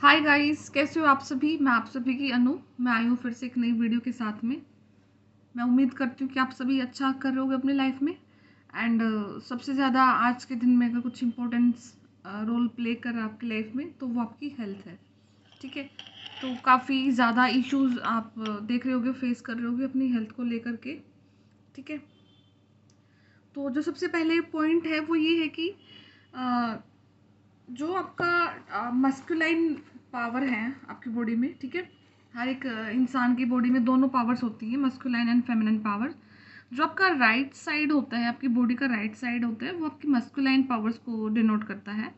Hi guys, कैसे हो आप सभी। मैं आप सभी की अनु। मैं आई हूँ फिर से एक नई वीडियो के साथ में। मैं उम्मीद करती हूँ कि आप सभी अच्छा कर रहे होगे अपनी लाइफ में। एंड सबसे ज़्यादा आज के दिन में अगर कुछ इम्पोर्टेंस रोल प्ले कर रहा है आपकी लाइफ में तो वो आपकी हेल्थ है। ठीक है, तो काफ़ी ज़्यादा इश्यूज आप देख रहे होगे, फेस कर रहे होगे अपनी हेल्थ को लेकर के। ठीक है, तो जो सबसे पहले पॉइंट है वो ये है कि अ, जो आपका मस्कुलाइन पावर है आपकी बॉडी में। ठीक है, हर एक इंसान की बॉडी में दोनों पावर्स होती हैं, मस्कुलाइन एंड फेमिनिन पावर। जो आपका राइट साइड होता है, आपकी बॉडी का राइट साइड होता है, वो आपकी मस्कुलाइन पावर्स को डिनोट करता है।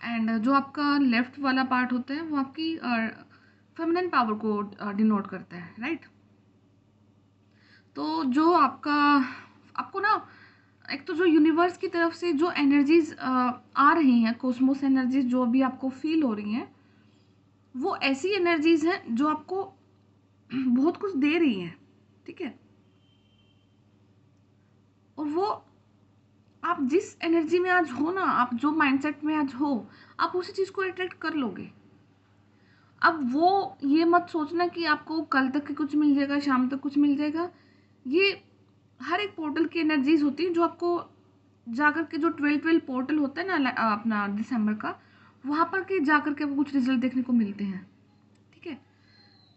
एंड जो आपका लेफ्ट वाला पार्ट होता है वो आपकी फेमिनिन पावर को डिनोट करता है, राइट। तो जो आपका आपको ना, एक तो जो यूनिवर्स की तरफ से जो एनर्जीज आ रही हैं, कॉस्मोस एनर्जीज जो भी आपको फील हो रही हैं, वो ऐसी एनर्जीज हैं जो आपको बहुत कुछ दे रही हैं। ठीक है, और वो आप जिस एनर्जी में आज हो ना, आप जो माइंडसेट में आज हो, आप उसी चीज़ को अट्रैक्ट कर लोगे। अब वो ये मत सोचना कि आपको कल तक के कुछ मिल जाएगा, शाम तक कुछ मिल जाएगा। ये हर एक पोर्टल की एनर्जीज होती है जो आपको जाकर के, जो 12 पोर्टल होता है ना अपना दिसंबर का, वहाँ पर के जाकर के आपको कुछ रिजल्ट देखने को मिलते हैं। ठीक है,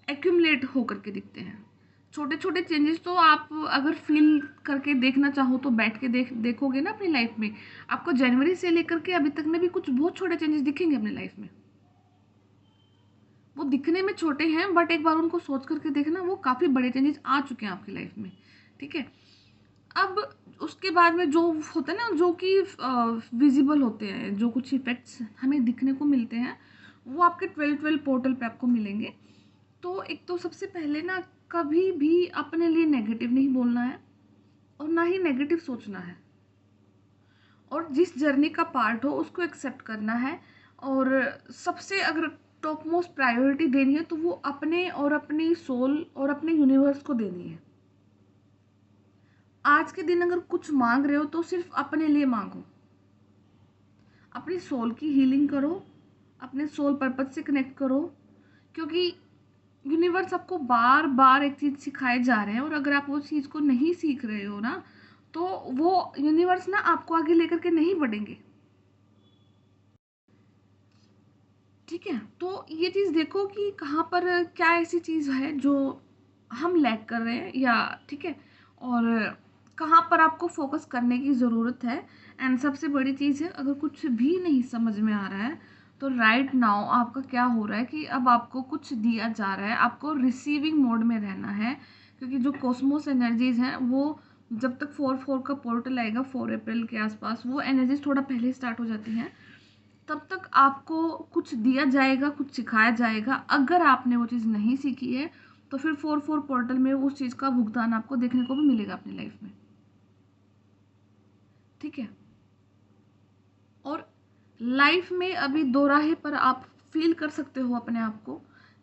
एक्यूमुलेट होकर के दिखते हैं। छोटे छोटे चेंजेस तो आप अगर फील करके देखना चाहो तो बैठ के देखोगे ना अपनी लाइफ में, आपको जनवरी से लेकर के अभी तक में भी कुछ बहुत छोटे चेंजेस दिखेंगे अपनी लाइफ में। वो दिखने में छोटे हैं बट एक बार उनको सोच करके देखना, वो काफ़ी बड़े चेंजेस आ चुके हैं आपकी लाइफ में। ठीक है, अब उसके बाद में जो होता है ना, जो कि विजिबल होते हैं, जो कुछ इफेक्ट्स हमें दिखने को मिलते हैं, वो आपके 12 पोर्टल पे आपको मिलेंगे। तो एक तो सबसे पहले ना, कभी भी अपने लिए नेगेटिव नहीं बोलना है और ना ही नेगेटिव सोचना है। और जिस जर्नी का पार्ट हो उसको एक्सेप्ट करना है। और सबसे अगर टॉप मोस्ट प्रायोरिटी देनी है तो वो अपने और अपनी सोल और अपने यूनिवर्स को देनी है। आज के दिन अगर कुछ मांग रहे हो तो सिर्फ अपने लिए मांगो, अपनी सोल की हीलिंग करो, अपने सोल पर्पज से कनेक्ट करो। क्योंकि यूनिवर्स आपको बार बार एक चीज़ सिखाए जा रहे हैं, और अगर आप वो चीज़ को नहीं सीख रहे हो ना, तो वो यूनिवर्स ना आपको आगे लेकर के नहीं बढ़ेंगे। ठीक है, तो ये चीज़ देखो कि कहाँ पर क्या ऐसी चीज़ है जो हम लैक कर रहे हैं, या ठीक है, और कहाँ पर आपको फोकस करने की ज़रूरत है। एंड सबसे बड़ी चीज़ है, अगर कुछ भी नहीं समझ में आ रहा है तो राइट नाउ आपका क्या हो रहा है कि अब आपको कुछ दिया जा रहा है, आपको रिसीविंग मोड में रहना है। क्योंकि जो कॉस्मोस एनर्जीज हैं वो जब तक 4/4 का पोर्टल आएगा 4 अप्रैल के आसपास, वो एनर्जीज थोड़ा पहले स्टार्ट हो जाती हैं। तब तक आपको कुछ दिया जाएगा, कुछ सिखाया जाएगा। अगर आपने वो चीज़ नहीं सीखी है तो फिर 4/4 पोर्टल में उस चीज़ का भुगतान आपको देखने को भी मिलेगा अपनी लाइफ में। ठीक है, और लाइफ में अभी दो राहे पर आप फील कर सकते हो अपने आप को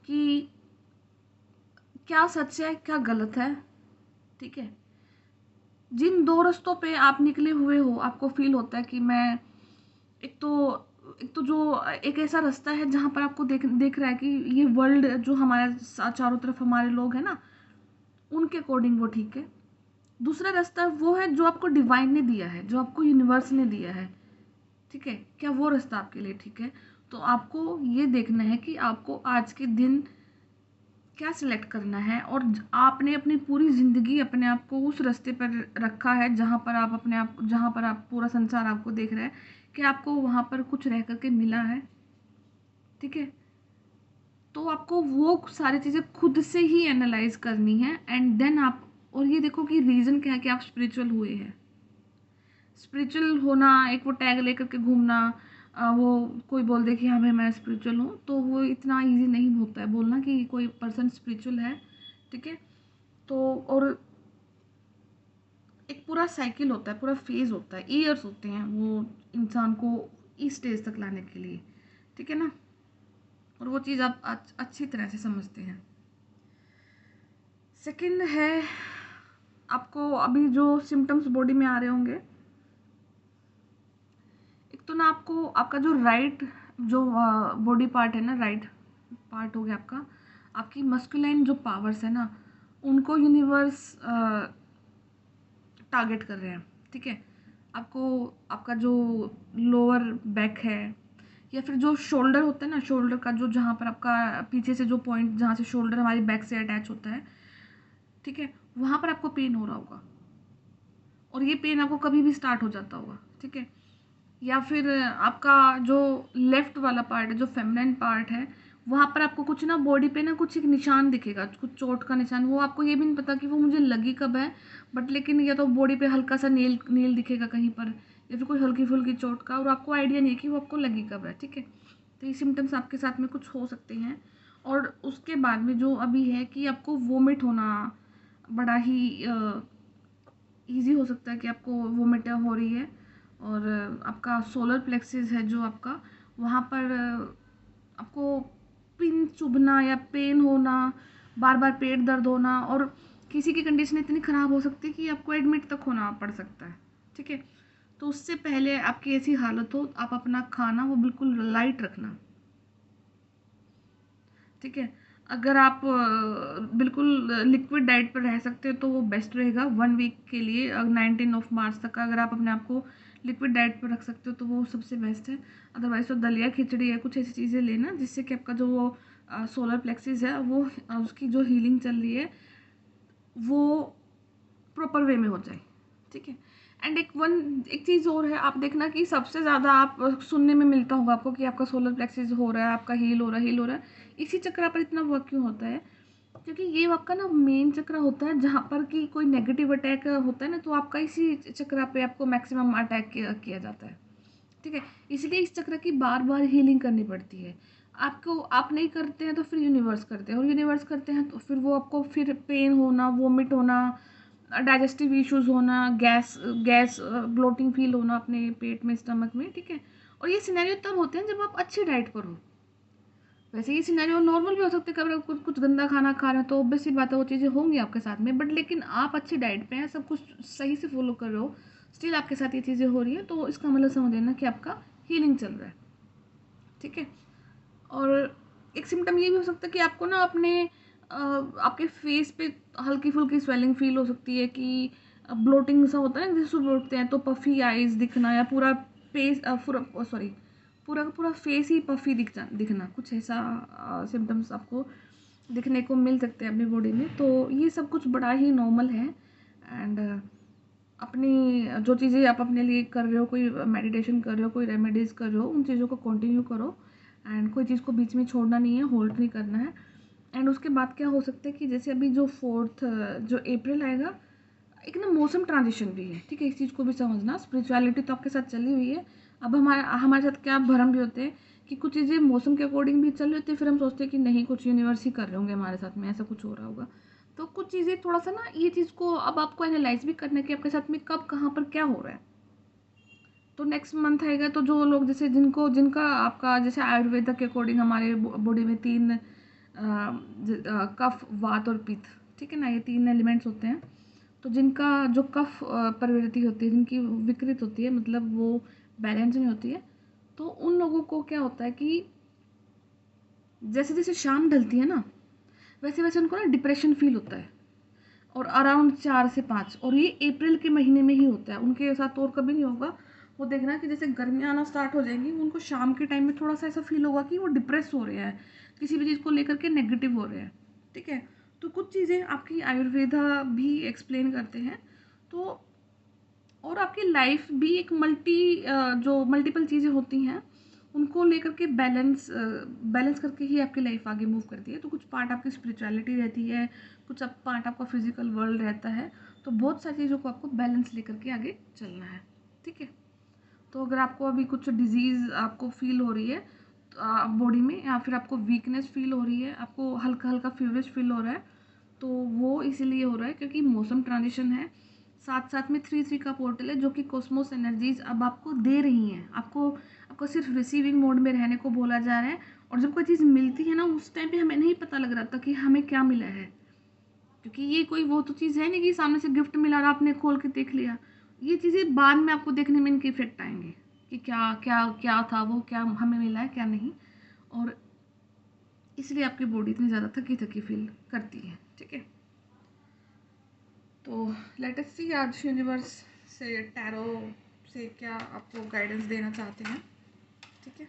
कि क्या सच है क्या गलत है। ठीक है, जिन दो रास्तों पे आप निकले हुए हो, आपको फील होता है कि मैं, एक तो एक तो जो एक ऐसा रास्ता है जहाँ पर आपको देख रहा है कि ये वर्ल्ड जो हमारे चारों तरफ हमारे लोग हैं ना, उनके अकॉर्डिंग वो ठीक है। दूसरा रास्ता वो है जो आपको डिवाइन ने दिया है, जो आपको यूनिवर्स ने दिया है। ठीक है, क्या वो रास्ता आपके लिए ठीक है? तो आपको ये देखना है कि आपको आज के दिन क्या सिलेक्ट करना है। और आपने अपनी पूरी ज़िंदगी अपने आप को उस रास्ते पर रखा है जहाँ पर आप अपने आप, जहाँ पर आप पूरा संसार आपको देख रहा है कि आपको वहाँ पर कुछ रह करके मिला है। ठीक है, तो आपको वो सारी चीज़ें खुद से ही एनालाइज करनी है एंड देन आप, और ये देखो कि रीज़न क्या है कि आप स्पिरिचुअल हुए हैं। स्पिरिचुअल होना एक वो टैग लेकर के घूमना, वो कोई बोल दे कि हाँ भाई मैं स्पिरिचुअल हूँ, तो वो इतना इजी नहीं होता है बोलना कि कोई पर्सन स्पिरिचुअल है। ठीक है, तो और एक पूरा साइकिल होता है, पूरा फेज होता है, ईयर्स होते हैं वो इंसान को इस स्टेज तक लाने के लिए। ठीक है ना, और वो चीज़ आप अच्छी तरह से समझते हैं। सेकंड है, आपको अभी जो सिम्टम्स बॉडी में आ रहे होंगे, एक तो ना आपको आपका जो राइट जो बॉडी पार्ट है ना, राइट पार्ट हो गया आपका, आपकी मस्कुलाइन जो पावर्स है ना, उनको यूनिवर्स टारगेट कर रहे हैं। ठीक है, आपको आपका जो लोअर बैक है या फिर जो शोल्डर होता है ना, शोल्डर का जो जहाँ पर आपका पीछे से जो पॉइंट जहाँ से शोल्डर हमारी बैक से अटैच होता है, ठीक है, वहाँ पर आपको पेन हो रहा होगा और ये पेन आपको कभी भी स्टार्ट हो जाता होगा। ठीक है, या फिर आपका जो लेफ्ट वाला पार्ट है, जो फेमिनिन पार्ट है, वहाँ पर आपको कुछ ना बॉडी पे ना कुछ एक निशान दिखेगा, कुछ चोट का निशान। वो आपको ये भी नहीं पता कि वो मुझे लगी कब है, बट लेकिन या तो बॉडी पे हल्का सा नील नील दिखेगा कहीं पर, या फिर कोई हल्की फुल्की चोट का, और आपको आइडिया नहीं है कि वो आपको लगी कब है। ठीक है, तो ये सिम्टम्स आपके साथ में कुछ हो सकते हैं। और उसके बाद में जो अभी है कि आपको वोमिट होना बड़ा ही ईज़ी हो सकता है कि आपको वोमिट हो रही है, और आपका सोलर प्लेक्सिस है जो आपका, वहाँ पर आपको पिन चुभना या पेन होना, बार बार पेट दर्द होना, और किसी की कंडीशन इतनी ख़राब हो सकती है कि आपको एडमिट तक होना पड़ सकता है। ठीक है, तो उससे पहले आपकी ऐसी हालत हो, आप अपना खाना वो बिल्कुल लाइट रखना। ठीक है, अगर आप बिल्कुल लिक्विड डाइट पर रह सकते हो तो वो बेस्ट रहेगा 1 वीक के लिए। 19 मार्च तक का अगर आप अपने आप को लिक्विड डाइट पर रख सकते हो तो वो सबसे बेस्ट है। अदरवाइज तो दलिया खिचड़ी है, कुछ ऐसी चीज़ें लेना जिससे कि आपका जो वो सोलर प्लेक्सिस है वो उसकी जो हीलिंग चल रही है वो प्रॉपर वे में हो जाए। ठीक है, एंड एक चीज़ और है, आप देखना कि सबसे ज़्यादा आप सुनने में मिलता होगा आपको कि आपका सोलर प्लेक्सिस हो रहा है, आपका हील हो रहा है, हील हो रहा है। इसी चक्र पर इतना वर्क क्यों होता है? क्योंकि ये आपका ना मेन चक्र होता है जहाँ पर कि कोई नेगेटिव अटैक होता है ना, तो आपका इसी चक्र पे आपको मैक्सिमम अटैक किया जाता है। ठीक है, इसलिए इस चक्र की बार बार हीलिंग करनी पड़ती है। आपको आप नहीं करते हैं तो फिर यूनिवर्स करते हैं, और यूनिवर्स करते हैं तो फिर वो आपको फिर पेन होना, वोमिट होना, डाइजेस्टिव इश्यूज होना, गैस गैस ब्लोटिंग फील होना अपने पेट में, स्टमक में। ठीक है, और ये सिनेरियो तब होते हैं जब आप अच्छी डाइट पर हो। वैसे ये सिनेरियो नॉर्मल भी हो सकते हैं, कभी कुछ कुछ गंदा खाना खा रहे हैं तो ऑब्वियस सी बात है वो चीज़ें होंगी आपके साथ में, बट लेकिन आप अच्छी डाइट पे हैं, सब कुछ सही से फॉलो कर रहे हो, स्टिल आपके साथ ये चीज़ें हो रही हैं, तो इसका मतलब समझ लेना कि आपका हीलिंग चल रहा है। ठीक है, और एक सिम्टम ये भी हो सकता है कि आपको ना अपने आपके फेस पे हल्की फुल्की स्वेलिंग फील हो सकती है, कि ब्लोटिंग सा होता है ना, जैसे सुबह उठते हैं तो पफी आइज दिखना, या पूरा फेस पूरा सॉरी पूरा का पूरा फेस ही पफी दिखना, कुछ ऐसा सिम्टम्स आपको दिखने को मिल सकते हैं अपनी बॉडी में। तो ये सब कुछ बड़ा ही नॉर्मल है। एंड अपनी जो चीज़ें आप अपने लिए कर रहे हो, कोई मेडिटेशन कर रहे हो, कोई रेमेडीज़ कर रहे हो, उन चीज़ों को कंटिन्यू करो, एंड कोई चीज़ को बीच में छोड़ना नहीं है, होल्ड नहीं करना है। एंड उसके बाद क्या हो सकता है कि जैसे अभी जो 4 जो अप्रैल आएगा, एक ना मौसम ट्रांजिशन भी है। ठीक है, इस चीज़ को भी समझना, स्पिरिचुअलिटी तो आपके साथ चली हुई है, अब हमारे साथ क्या भ्रम भी होते हैं कि कुछ चीज़ें मौसम के अकॉर्डिंग भी चल रही होती है, फिर हम सोचते हैं कि नहीं, कुछ यूनिवर्स ही कर रहे होंगे हमारे साथ में, ऐसा कुछ हो रहा होगा। तो कुछ चीज़ें थोड़ा सा ना, ये चीज़ को अब आपको एनालाइज भी करना है कि आपके साथ में कब कहाँ पर क्या हो रहा है। तो नेक्स्ट मंथ आएगा तो जो लोग जैसे जिनका आपका जैसे आयुर्वेदा के अकॉर्डिंग हमारे बॉडी में 3 कफ, वात और पित्त, ठीक है ना, ये 3 एलिमेंट्स होते हैं। तो जिनका जो कफ प्रवृत्ति होती है, जिनकी विकृत होती है, मतलब वो बैलेंस में होती है, तो उन लोगों को क्या होता है कि जैसे जैसे शाम ढलती है ना, वैसे वैसे उनको ना डिप्रेशन फील होता है, और अराउंड 4 से 5, और ये अप्रैल के महीने में ही होता है, उनके साथ और कभी नहीं होगा। वो देखना कि जैसे गर्मियाँ आना स्टार्ट हो जाएंगी, उनको शाम के टाइम में थोड़ा सा ऐसा फील होगा कि वो डिप्रेस हो रहे हैं, किसी भी चीज़ को लेकर के नेगेटिव हो रहे हैं। ठीक है, तो कुछ चीज़ें आपकी आयुर्वेदा भी एक्सप्लेन करते हैं। तो और आपकी लाइफ भी एक जो मल्टीपल चीज़ें होती हैं, उनको लेकर के बैलेंस करके ही आपकी लाइफ आगे मूव करती है। तो कुछ पार्ट आपकी स्पिरिचुअलिटी रहती है, कुछ पार्ट आपका फिजिकल वर्ल्ड रहता है, तो बहुत सारी चीज़ों को आपको बैलेंस लेकर के आगे चलना है। ठीक है, तो अगर आपको अभी कुछ डिजीज़ आपको फील हो रही है बॉडी में, या फिर आपको वीकनेस फील हो रही है, आपको हल्का हल्का फीवरिश फील हो रहा है, तो वो इसीलिए हो रहा है क्योंकि मौसम ट्रांजिशन है। साथ साथ में 3-3 का पोर्टल है जो कि कॉस्मोस एनर्जीज अब आपको दे रही हैं, आपको सिर्फ रिसीविंग मोड में रहने को बोला जा रहा है। और जब कोई चीज़ मिलती है ना, उस टाइम पे हमें नहीं पता लग रहा था कि हमें क्या मिला है, क्योंकि ये कोई वो तो चीज़ है नहीं कि सामने से गिफ्ट मिला और आपने खोल के देख लिया। ये चीज़ें बाद में आपको देखने में इनके इफेक्ट आएंगे। कि क्या क्या क्या था वो, क्या हमें मिला है क्या नहीं, और इसलिए आपकी बॉडी इतनी ज़्यादा थकी थकी फील करती है। ठीक है, तो लेट अस सी आज यूनिवर्स से, टैरो से क्या आपको गाइडेंस देना चाहते हैं। ठीक है,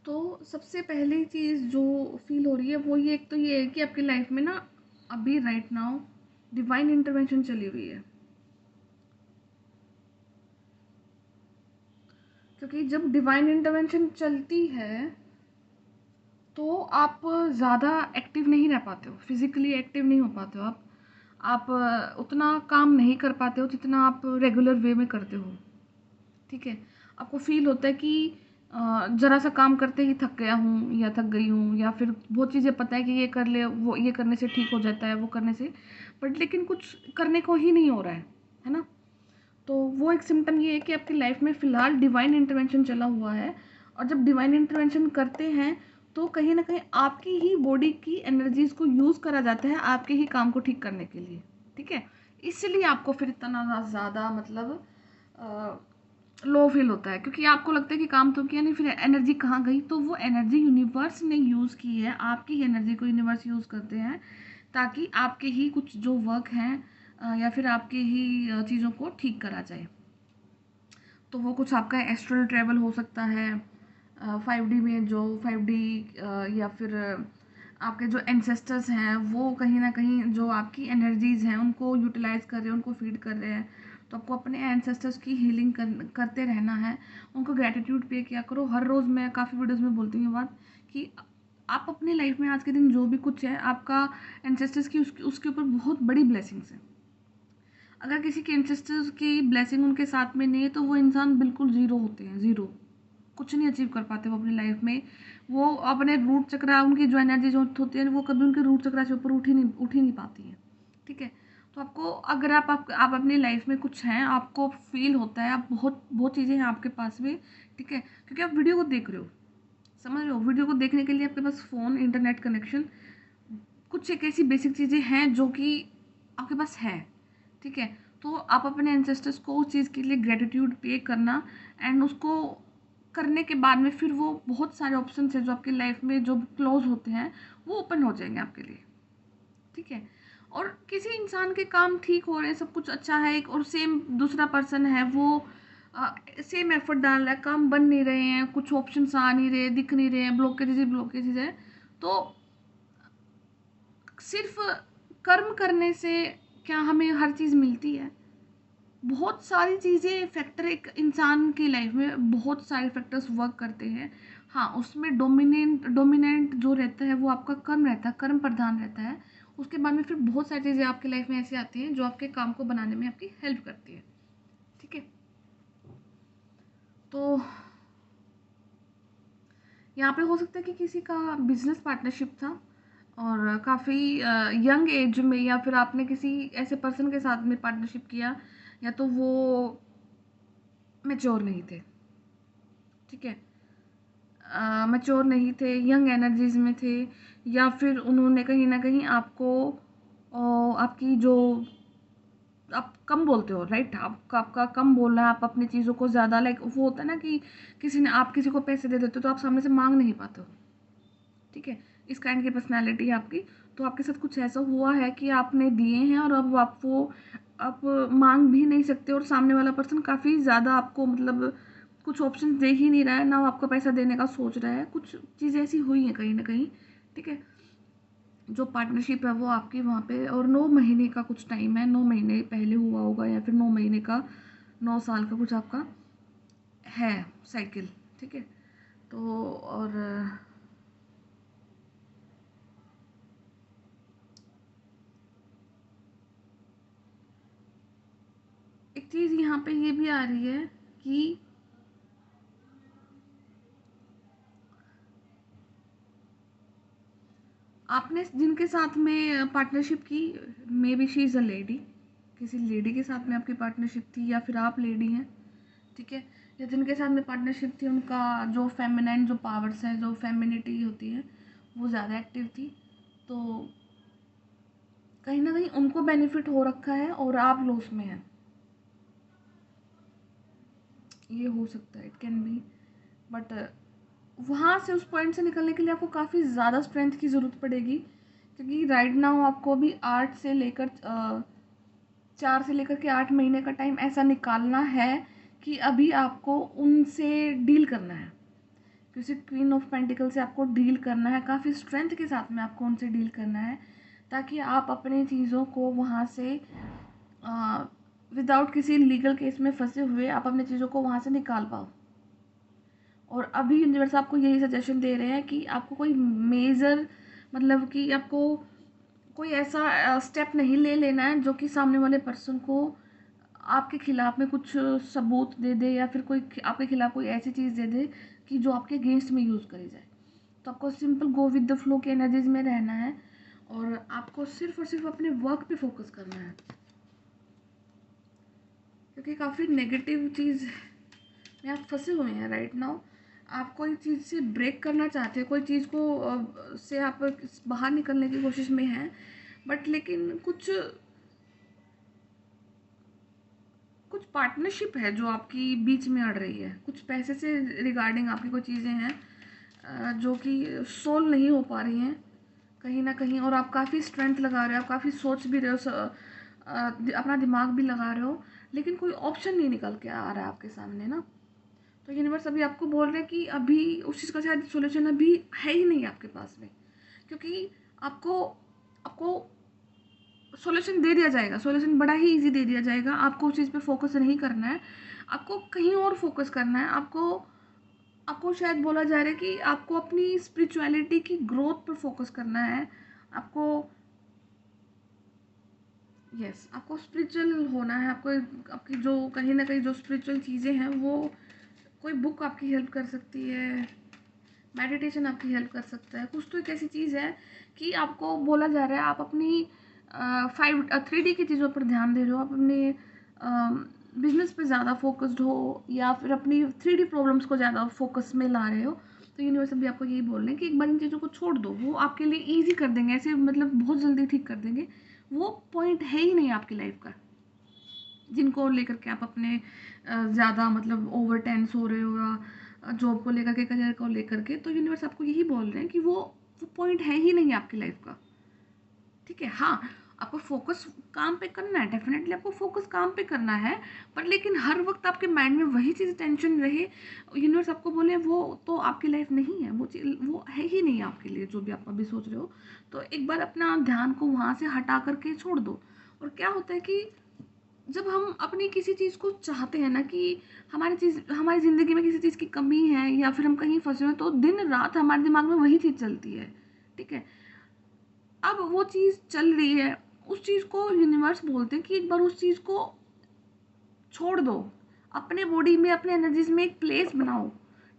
तो सबसे पहली चीज़ जो फील हो रही है वो ये, एक तो ये है कि आपकी लाइफ में ना अभी राइट नाउ डिवाइन इंटरवेंशन चली हुई है। क्योंकि जब डिवाइन इंटरवेंशन चलती है तो आप ज़्यादा एक्टिव नहीं रह पाते हो, फिजिकली एक्टिव नहीं हो पाते हो आप उतना काम नहीं कर पाते हो जितना आप रेगुलर वे में करते हो। ठीक है, आपको फील होता है कि ज़रा सा काम करते ही थक गया हूँ या थक गई हूँ, या फिर बहुत चीज़ें पता है कि ये कर ले, वो ये करने से ठीक हो जाता है, वो करने से, बट लेकिन कुछ करने को ही नहीं हो रहा है ना। तो वो एक सिम्टम ये है कि आपकी लाइफ में फ़िलहाल डिवाइन इंटरवेंशन चला हुआ है, और जब डिवाइन इंटरवेंशन करते हैं तो कहीं ना कहीं आपकी ही बॉडी की एनर्जीज को यूज़ करा जाता है आपके ही काम को ठीक करने के लिए। ठीक है, इसलिए आपको फिर इतना ज़्यादा मतलब लो फील होता है, क्योंकि आपको लगता है कि काम तो किया नहीं, फिर एनर्जी कहाँ गई। तो वो एनर्जी यूनिवर्स ने यूज़ की है, आपकी एनर्जी को यूनिवर्स यूज़ करते हैं ताकि आपके ही कुछ जो वर्क हैं या फिर आपके ही चीज़ों को ठीक करा जाए। तो वो कुछ आपका एस्ट्रल ट्रैवल हो सकता है 5D में, जो 5D, या फिर आपके जो एंसेस्टर्स हैं वो कहीं ना कहीं जो आपकी एनर्जीज़ हैं उनको यूटिलाइज कर रहे हैं, उनको फीड कर रहे हैं। तो आपको अपने एंसेस्टर्स की हीलिंग करते रहना है, उनको ग्रेटिट्यूड पे किया करो हर रोज़। मैं काफ़ी वीडियोज़ में बोलती हूँ ये बात कि आप अपनी लाइफ में आज के दिन जो भी कुछ है आपका एंसेस्टर्स की उसके ऊपर बहुत बड़ी ब्लेसिंग्स है। अगर किसी के एंसेस्टर्स की ब्लेसिंग उनके साथ में नहीं है तो वो इंसान बिल्कुल ज़ीरो होते हैं, ज़ीरो, कुछ नहीं अचीव कर पाते वो अपनी लाइफ में। वो अपने रूट चक्रा, उनकी जो एनर्जी जो होती है वो कभी उनके रूट चक्रा से ऊपर उठ ही नहीं पाती है। ठीक है, तो आपको अगर आप अपनी लाइफ में कुछ हैं, आपको फील होता है, आप बहुत बहुत चीज़ें हैं आपके पास में। ठीक है, क्योंकि आप वीडियो को देख रहे हो, समझ रहे हो, वीडियो को देखने के लिए आपके पास फ़ोन, इंटरनेट कनेक्शन, कुछ एक ऐसी बेसिक चीज़ें हैं जो कि आपके पास है। ठीक है, तो आप अपने एंसेस्टर्स को उस चीज़ के लिए ग्रेटिट्यूड पे करना, एंड उसको करने के बाद में फिर वो बहुत सारे ऑप्शन है जो आपकी लाइफ में जो क्लोज होते हैं वो ओपन हो जाएंगे आपके लिए। ठीक है, और किसी इंसान के काम ठीक हो रहे हैं, सब कुछ अच्छा है, एक और सेम दूसरा पर्सन है वो सेम एफर्ट डाल रहा है, काम बन नहीं रहे हैं, कुछ ऑप्शन आ नहीं रहे, दिख नहीं रहे हैं, ब्लॉकेजेस है। तो सिर्फ कर्म करने से क्या हमें हर चीज़ मिलती है? बहुत सारी चीज़ें, फैक्टर एक इंसान की लाइफ में बहुत सारे फैक्टर्स वर्क करते हैं। हाँ, उसमें डोमिनेंट जो रहता है वो आपका कर्म रहता है, कर्म प्रधान रहता है। उसके बाद में फिर बहुत सारी चीज़ें आपकी लाइफ में ऐसी आती हैं जो आपके काम को बनाने में आपकी हेल्प करती है। ठीक है, तो यहाँ पे हो सकता है कि किसी का बिजनेस पार्टनरशिप था और काफ़ी यंग एज में, या फिर आपने किसी ऐसे पर्सन के साथ में पार्टनरशिप किया, या तो वो मैच्योर नहीं थे। ठीक है, मैच्योर नहीं थे, यंग एनर्जीज में थे, या फिर उन्होंने कहीं ना कहीं आपको आपकी जो आप कम बोलते हो, राइट, आपका कम बोलना है, आप अपनी चीज़ों को ज़्यादा लाइक वो होता है ना कि किसी ने आप किसी को पैसे दे देते हो तो आप सामने से मांग नहीं पाते हो। ठीक है, इस काइंड की पर्सनैलिटी है आपकी। तो आपके साथ कुछ ऐसा हुआ है कि आपने दिए हैं और अब आप वो आप मांग भी नहीं सकते, और सामने वाला पर्सन काफ़ी ज़्यादा आपको मतलब कुछ ऑप्शन दे ही नहीं रहा है ना, वो आपको पैसा देने का सोच रहा है, कुछ चीज़ें ऐसी हुई हैं कहीं ना कहीं। ठीक है, जो पार्टनरशिप है वो आपकी वहाँ पे, और 9 महीने का कुछ टाइम है, 9 महीने पहले हुआ होगा या फिर 9 महीने का, 9 साल का कुछ आपका है साइकिल। ठीक है, तो और एक चीज़ यहाँ पे ये भी आ रही है कि आपने जिनके साथ में पार्टनरशिप की, may be she is a lady, किसी लेडी के साथ में आपकी पार्टनरशिप थी या फिर आप लेडी हैं, ठीक है, या जिनके साथ में पार्टनरशिप थी उनका जो फेमिनाइन जो पावर्स हैं, जो फेमिनिटी होती है, वो ज़्यादा एक्टिव थी, तो कहीं ना कहीं उनको बेनिफिट हो रखा है और आप लॉस में हैं, ये हो सकता है, इट कैन बी। बट वहाँ से उस पॉइंट से निकलने के लिए आपको काफ़ी ज़्यादा स्ट्रेंथ की ज़रूरत पड़ेगी, क्योंकि राइट नाउ आपको अभी 4 से लेकर के 8 महीने का टाइम ऐसा निकालना है कि अभी आपको उनसे डील करना है, किसी क्वीन ऑफ पेंटिकल से आपको डील करना है, काफ़ी स्ट्रेंथ के साथ में आपको उनसे डील करना है, ताकि आप अपनी चीज़ों को वहाँ से विदाउट किसी लीगल केस में फंसे हुए आप अपनी चीज़ों को वहाँ से निकाल पाओ। और अभी यूनिवर्स आपको यही सजेशन दे रहे हैं कि आपको कोई मेजर, मतलब कि आपको कोई ऐसा स्टेप नहीं ले लेना है जो कि सामने वाले पर्सन को आपके खिलाफ में कुछ सबूत दे दे, या फिर कोई आपके खिलाफ कोई ऐसी चीज़ दे दे कि जो आपके अगेंस्ट में यूज़ करी जाए। तो आपको simple go with the flow की एनर्जीज में रहना है और आपको सिर्फ और सिर्फ अपने वर्क पे फोकस करना है, क्योंकि काफ़ी नेगेटिव चीज़ में आप फंसे हुए हैं राइट नाउ। आप कोई चीज़ से ब्रेक करना चाहते हैं, कोई चीज़ को से आप बाहर निकलने की कोशिश में हैं, बट लेकिन कुछ कुछ पार्टनरशिप है जो आपकी बीच में अड़ रही है, कुछ पैसे से रिगार्डिंग आपकी कोई चीज़ें हैं जो कि सोल्व नहीं हो पा रही हैं कहीं ना कहीं, और आप काफ़ी स्ट्रेंथ लगा रहे हो, आप काफ़ी सोच भी रहे हो, अपना दिमाग भी लगा रहे हो, लेकिन कोई ऑप्शन नहीं निकल के आ रहा है आपके सामने ना। तो यूनिवर्स अभी आपको बोल रहे हैं कि अभी उस चीज़ का शायद सोल्यूशन अभी है ही नहीं आपके पास में, क्योंकि आपको आपको सॉल्यूशन दे दिया जाएगा, सॉल्यूशन बड़ा ही इजी दे दिया जाएगा, आपको उस चीज़ पे फोकस नहीं करना है, आपको कहीं और फोकस करना है। आपको आपको शायद बोला जा रहा है कि आपको अपनी स्पिरिचुअलिटी की ग्रोथ पर फोकस करना है, आपको आपको स्पिरिचुअल होना है, आपको आपकी जो कहीं ना कहीं जो स्पिरिचुअल चीज़ें हैं वो कोई बुक आपकी हेल्प कर सकती है, मेडिटेशन आपकी हेल्प कर सकता है, कुछ तो एक ऐसी चीज़ है कि आपको बोला जा रहा है आप अपनी 3D की चीज़ों पर ध्यान दे रहे हो, आप अपने बिजनेस पे ज़्यादा फोकस्ड हो, या फिर अपनी 3D प्रॉब्लम्स को ज़्यादा फोकस में ला रहे हो। तो यूनिवर्स भी आपको यही बोल रहे हैं कि एक बार इन चीज़ों को छोड़ दो, वो आपके लिए ईजी कर देंगे, ऐसे मतलब बहुत जल्दी ठीक कर देंगे, वो पॉइंट है ही नहीं आपकी लाइफ का जिनको लेकर के आप अपने ज़्यादा मतलब ओवर टेंस हो रहे हो, या जॉब को लेकर के, करियर को लेकर के। तो यूनिवर्स आपको यही बोल रहे हैं कि वो पॉइंट है ही नहीं आपकी लाइफ का, ठीक है। हाँ, आपको फोकस काम पे करना है, डेफिनेटली आपको फोकस काम पे करना है, पर लेकिन हर वक्त आपके माइंड में वही चीज़ टेंशन रहे, यूनिवर्स आपको बोले वो तो आपकी लाइफ नहीं है, वो चीज़ वो है ही नहीं आपके लिए, जो भी आप अभी सोच रहे हो। तो एक बार अपना ध्यान को वहाँ से हटा करके छोड़ दो। और क्या होता है कि जब हम अपनी किसी चीज़ को चाहते हैं ना, कि हमारी ज़िंदगी में किसी चीज़ की कमी है, या फिर हम कहीं फंसे हुए, तो दिन रात हमारे दिमाग में वही चीज़ चलती है, ठीक है। अब वो चीज़ चल रही है, उस चीज़ को यूनिवर्स बोलते हैं कि एक बार उस चीज़ को छोड़ दो, अपने बॉडी में, अपने एनर्जीज में एक प्लेस बनाओ,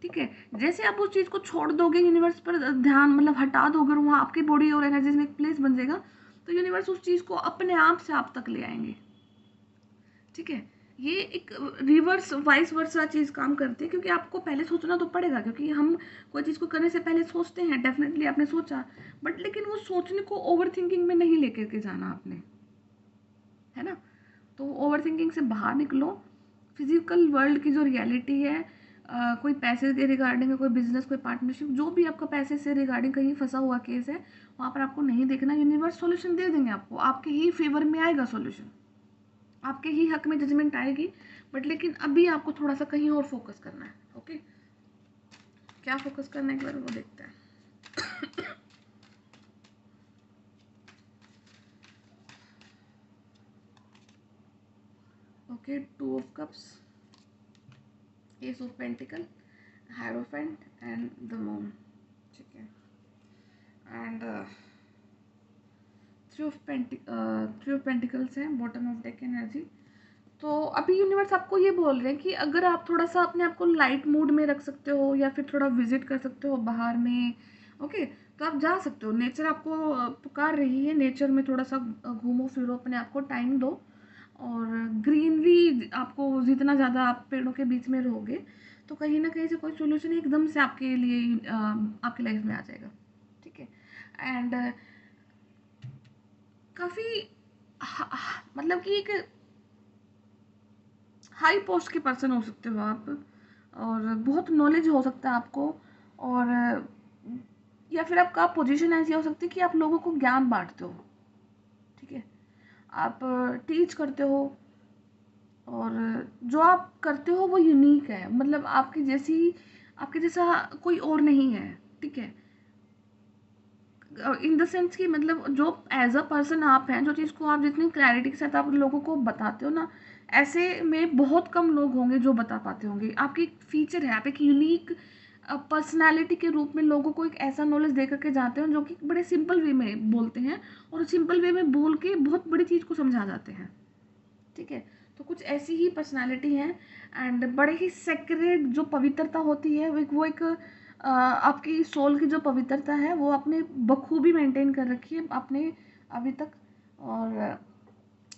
ठीक है। जैसे आप उस चीज़ को छोड़ दोगे, यूनिवर्स पर ध्यान मतलब हटा दोगे, और वहाँ आपकी बॉडी और एनर्जीज में एक प्लेस बन जाएगा, तो यूनिवर्स उस चीज़ को अपने आप से आप तक ले आएंगे, ठीक है। ये एक रिवर्स वाइस वर्सा चीज़ काम करती है, क्योंकि आपको पहले सोचना तो पड़ेगा, क्योंकि हम कोई चीज़ को करने से पहले सोचते हैं, डेफिनेटली आपने सोचा, बट लेकिन वो सोचने को ओवर थिंकिंग में नहीं लेकर के जाना आपने, है ना। तो ओवर थिंकिंग से बाहर निकलो, फिजिकल वर्ल्ड की जो रियलिटी है, कोई पैसे के रिगार्डिंग है, कोई बिजनेस, कोई पार्टनरशिप, जो भी आपका पैसे से रिगार्डिंग कहीं फंसा हुआ केस है, वहाँ पर आपको नहीं देखना, यूनिवर्स सॉल्यूशन दे देंगे आपको, आपके ही फेवर में आएगा सॉल्यूशन, आपके ही हक में जजमेंट आएगी, बट लेकिन अभी आपको थोड़ा सा कहीं और फोकस करना है, ओके। क्या फोकस करना है एक बार वो देखते हैं। Okay, 2 of Cups, Ace of Pentacle, Hierophant and the moon, ठीक है। एंड थ्री ऑफ पेंटिकल्स है बॉटम ऑफ डेक एनर्जी, तो अभी यूनिवर्स आपको ये बोल रहे हैं कि अगर आप थोड़ा सा अपने आप को लाइट मूड में रख सकते हो या फिर थोड़ा विजिट कर सकते हो बाहर में, ओके, तो आप जा सकते हो। नेचर आपको पुकार रही है, नेचर में थोड़ा सा घूमो फिरो, अपने आप को टाइम दो। और ग्रीनरी आपको जितना ज़्यादा आप पेड़ों के बीच में रहोगे तो कहीं ना कहीं से कोई सोल्यूशन एकदम से आपके लिए आपकी लाइफ में आ जाएगा, ठीक है। एंड काफ़ी मतलब कि एक हाई पोस्ट के पर्सन हो सकते हो आप, और बहुत नॉलेज हो सकता है आपको, और या फिर आपका पोजीशन ऐसी हो सकती है कि आप लोगों को ज्ञान बांटते हो, ठीक है। आप टीच करते हो, और जो आप करते हो वो यूनिक है, मतलब आपके जैसा कोई और नहीं है, ठीक है। इन द सेंस कि मतलब जो एज अ पर्सन आप हैं, जो चीज़ को आप जितनी क्लैरिटी के साथ आप लोगों को बताते हो ना, ऐसे में बहुत कम लोग होंगे जो बता पाते होंगे। आपकी एक फीचर है, आप एक यूनिक पर्सनालिटी के रूप में लोगों को एक ऐसा नॉलेज दे करके जाते हैं जो कि बड़े सिंपल वे में बोलते हैं, और सिंपल वे में बोल के बहुत बड़ी चीज़ को समझा जाते हैं, ठीक है। तो कुछ ऐसी ही पर्सनालिटी हैं। एंड बड़े ही सेक्रेड जो पवित्रता होती है वो एक आपकी सोल की जो पवित्रता है वो आपने बखूबी मेंटेन कर रखी है आपने अभी तक। और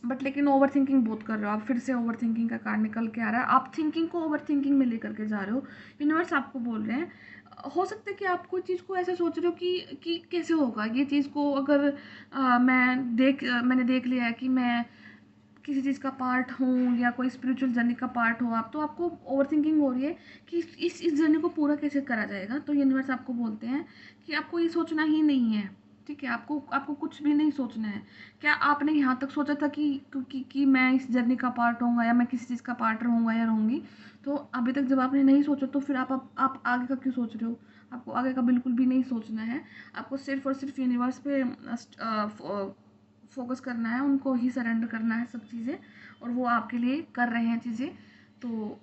बट लेकिन ओवर थिंकिंग बहुत कर रहे हो आप, फिर से ओवर थिंकिंग का कार्ड निकल के आ रहा है, आप थिंकिंग को ओवर थिंकिंग में लेकर के जा रहे हो। यूनिवर्स आपको बोल रहे हैं, हो सकता है कि आप कोई चीज़ को ऐसे सोच रहे हो कि कैसे होगा ये चीज़ को, अगर मैंने देख लिया है कि मैं किसी चीज़ का पार्ट हूँ या कोई स्पिरिचुअल जर्नी का पार्ट हो आप, तो आपको ओवर थिंकिंग हो रही है कि इस जर्नी को पूरा कैसे करा जाएगा। तो यूनिवर्स आपको बोलते हैं कि आपको ये सोचना ही नहीं है, ठीक है। आपको आपको कुछ भी नहीं सोचना है। क्या आपने यहाँ तक सोचा था कि मैं इस जर्नी का पार्ट होऊंगा या मैं किसी चीज़ का पार्ट रहूँगा या रहूँगी? तो अभी तक जब आपने नहीं सोचा तो फिर आप आगे का क्यों सोच रहे हो? आपको आगे का बिल्कुल भी नहीं सोचना है। आपको सिर्फ और सिर्फ यूनिवर्स पे फोकस करना है, उनको ही सरेंडर करना है सब चीज़ें, और वो आपके लिए कर रहे हैं चीज़ें। तो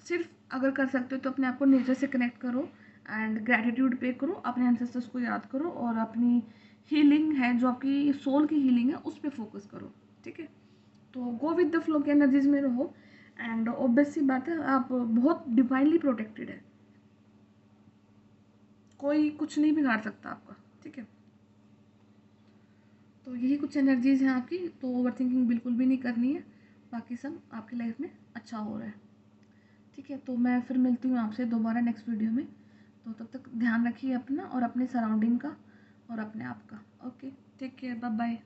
सिर्फ अगर कर सकते हो तो अपने आप को नेचर से कनेक्ट करो, एंड ग्रैटिट्यूड पे करो, अपने एंसेस्टर्स को याद करो, और अपनी हीलिंग है जो आपकी सोल की हीलिंग है उस पर फोकस करो, ठीक है। तो गो विद द फ्लो की एनर्जीज में रहो। एंड ऑब्वियस सी बात है, आप बहुत डिवाइनली प्रोटेक्टेड है, कोई कुछ नहीं बिगाड़ सकता आपका, ठीक है। तो यही कुछ एनर्जीज हैं आपकी, तो ओवर थिंकिंग बिल्कुल भी नहीं करनी है, बाकी सब आपकी लाइफ में अच्छा हो रहा है, ठीक है। तो मैं फिर मिलती हूँ आपसे दोबारा नेक्स्ट वीडियो में। तो तब तक ध्यान रखिए अपना और अपने सराउंडिंग का और अपने आप का। Okay, take care, bye bye.